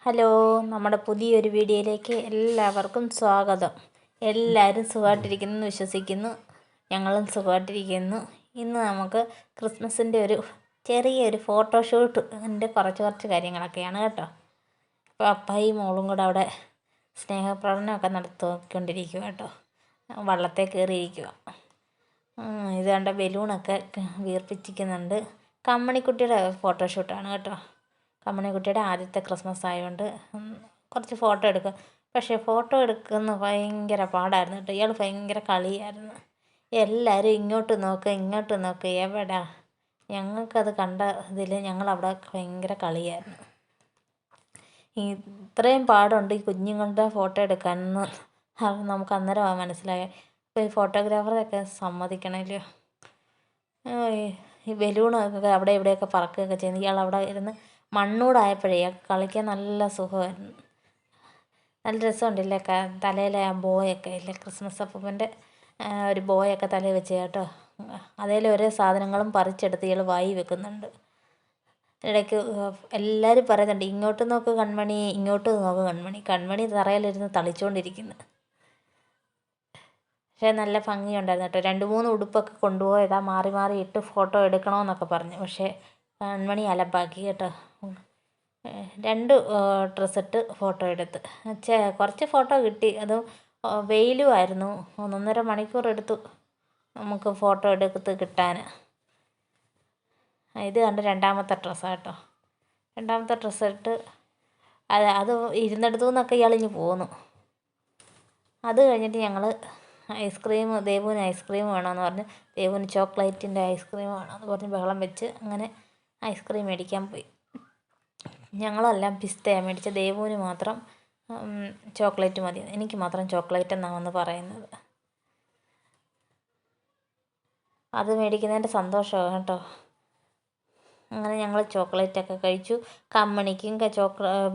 Hello, നമ്മുടെ പുതിയൊരു വീഡിയോയിലേക്ക് എല്ലാവർക്കും സ്വാഗതം. എല്ലാവരും സുഖമായിട്ടിരിക്കുന്നു വിശ്വസിക്കുന്നു. ഞങ്ങളും സുഖമായിട്ടിരിക്കുന്നു. ഇന്ന് നമുക്ക് ക്രിസ്മസിൻ്റെ ചെറിയൊരു ഫോട്ടോഷൂട്ടിൻ്റെ കുറച്ച് കാര്യങ്ങളൊക്കെയാണ് കേട്ടോ. അപ്പോൾ അപ്പായും മോളും കൂടെ അവിടെ സ്നേഹപ്രകടനമൊക്കെ നടത്തിക്കൊണ്ടിരിക്കുക കേട്ടോ. വള്ളത്തെ കയറിയിരിക്കുക. ഇത് കണ്ട ബലൂണൊക്കെ വീർപ്പിച്ചിരിക്കുന്നുണ്ട്. കമ്മണിക്കുട്ടിയുടെ ഫോട്ടോഷൂട്ടാണ് കേട്ടോ. കമ്മണിക്കുട്ടിയുടെ ആദ്യത്തെ ക്രിസ്മസ് ആയതുകൊണ്ട് കുറച്ച് ഫോട്ടോ എടുക്കുക. പക്ഷേ ഫോട്ടോ എടുക്കുന്ന ഭയങ്കര പാടായിരുന്നു കേട്ടോ. ഇയാൾ ഭയങ്കര കളിയായിരുന്നു. എല്ലാവരും ഇങ്ങോട്ട് നോക്ക് എവിടാ. ഞങ്ങൾക്കത് കണ്ട ഇതിൽ ഞങ്ങളവിടെ ഭയങ്കര കളിയായിരുന്നു. ഇത്രയും പാടുണ്ട് ഈ കുഞ്ഞുങ്ങളുടെ ഫോട്ടോ എടുക്കാനെന്ന് നമുക്ക് അന്നേരമാണ് മനസ്സിലായത്. ഇപ്പോൾ ഈ ഫോട്ടോഗ്രാഫറൊക്കെ സമ്മതിക്കണമല്ലോ. ഈ ബലൂണൊക്കെ അവിടെ ഇവിടെയൊക്കെ പറക്കുകയൊക്കെ ചെയ്യുന്നു. ഇയാൾ അവിടെ ഇരുന്ന് മണ്ണൂടായപ്പോഴേ കളിക്കാൻ നല്ല സുഖമായിരുന്നു. നല്ല രസമുണ്ടല്ലേ. തലയിലെ ആ ബോയൊക്കെ ഇല്ലേ, ക്രിസ്മസ് അപ്പൂപ്പൻ്റെ ഒരു ബോയൊക്കെ തലയിൽ വെച്ച് കേട്ടോ. അതേലെ ഓരോ സാധനങ്ങളും പറിച്ചെടുത്ത് ഇയാൾ വായി വെക്കുന്നുണ്ട്. ഇടയ്ക്ക് എല്ലാവരും പറയുന്നുണ്ട്, ഇങ്ങോട്ട് നോക്ക് കൺമണി, ഇങ്ങോട്ട് നോക്ക് കൺമണി. കൺമണി തറയിലിരുന്ന് തളിച്ചുകൊണ്ടിരിക്കുന്നു. പക്ഷേ നല്ല ഭംഗിയുണ്ടായിരുന്നു കേട്ടോ. 2-3 ഉടുപ്പൊക്കെ കൊണ്ടുപോയതാ മാറി മാറി ഇട്ട് ഫോട്ടോ എടുക്കണമെന്നൊക്കെ പറഞ്ഞു. പക്ഷേ കൺമണി അലമ്പാക്കി കേട്ടോ. 2 ഡ്രസ്സിട്ട് ഫോട്ടോ എടുത്ത്. കുറച്ച് ഫോട്ടോ കിട്ടി. അതും വെയിലുമായിരുന്നു. 1.5 മണിക്കൂർ എടുത്തു നമുക്ക് ഫോട്ടോ എടുത്ത് കിട്ടാൻ. ഇത് കണ്ട് രണ്ടാമത്തെ ഡ്രസ്സാണ് കേട്ടോ. രണ്ടാമത്തെ ഡ്രസ്സിട്ട് അത് ഇരുന്നിടത്തു നിന്നൊക്കെ ഇയാളിഞ്ഞ് പോന്നു. അത് കഴിഞ്ഞിട്ട് ഞങ്ങൾ ദേവുവിന് ഐസ്ക്രീം വേണമെന്ന് പറഞ്ഞ്, ദേവുവിന് ചോക്ലേറ്റിൻ്റെ ഐസ്ക്രീം വേണമെന്ന് പറഞ്ഞ് ബഹളം വെച്ച് അങ്ങനെ ഐസ്ക്രീം മേടിക്കാൻ പോയി. ഞങ്ങളെല്ലാം പിസ്തയാണ് മേടിച്ചത്. ദേവുവിന് മാത്രം ചോക്ലേറ്റ് മതി. എനിക്ക് മാത്രം ചോക്ലേറ്റ് എന്നാണ് വന്ന് പറയുന്നത്. അത് മേടിക്കുന്നതിൻ്റെ സന്തോഷമാണ് കേട്ടോ. അങ്ങനെ ഞങ്ങൾ ചോക്ലേറ്റൊക്കെ കഴിച്ചു. കമ്മണിക്കും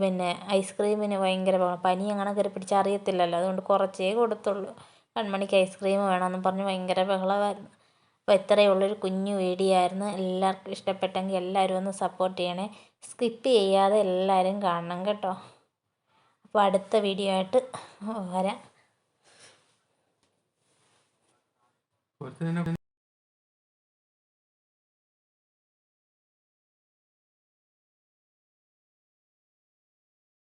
പിന്നെ ഐസ്ക്രീമിന് ഭയങ്കര പനി അങ്ങനെ കയറി പിടിച്ചാൽ അറിയത്തില്ലല്ലോ, അതുകൊണ്ട് കുറച്ചേ കൊടുത്തുള്ളൂ. കൺമണിക്ക് ഐസ്ക്രീം വേണമെന്ന് പറഞ്ഞ് ഭയങ്കര ബഹളമായിരുന്നു. അപ്പോൾ ഇത്രയേ ഉള്ളൊരു കുഞ്ഞു വീഡിയോ ആയിരുന്നു. എല്ലാവർക്കും ഇഷ്ടപ്പെട്ടെങ്കിൽ എല്ലാവരും ഒന്ന് സപ്പോർട്ട് ചെയ്യണേ. സ്കിപ്പ് ചെയ്യാതെ എല്ലാവരും കാണണം കേട്ടോ. അപ്പോൾ അടുത്ത വീഡിയോ ആയിട്ട് വരാം.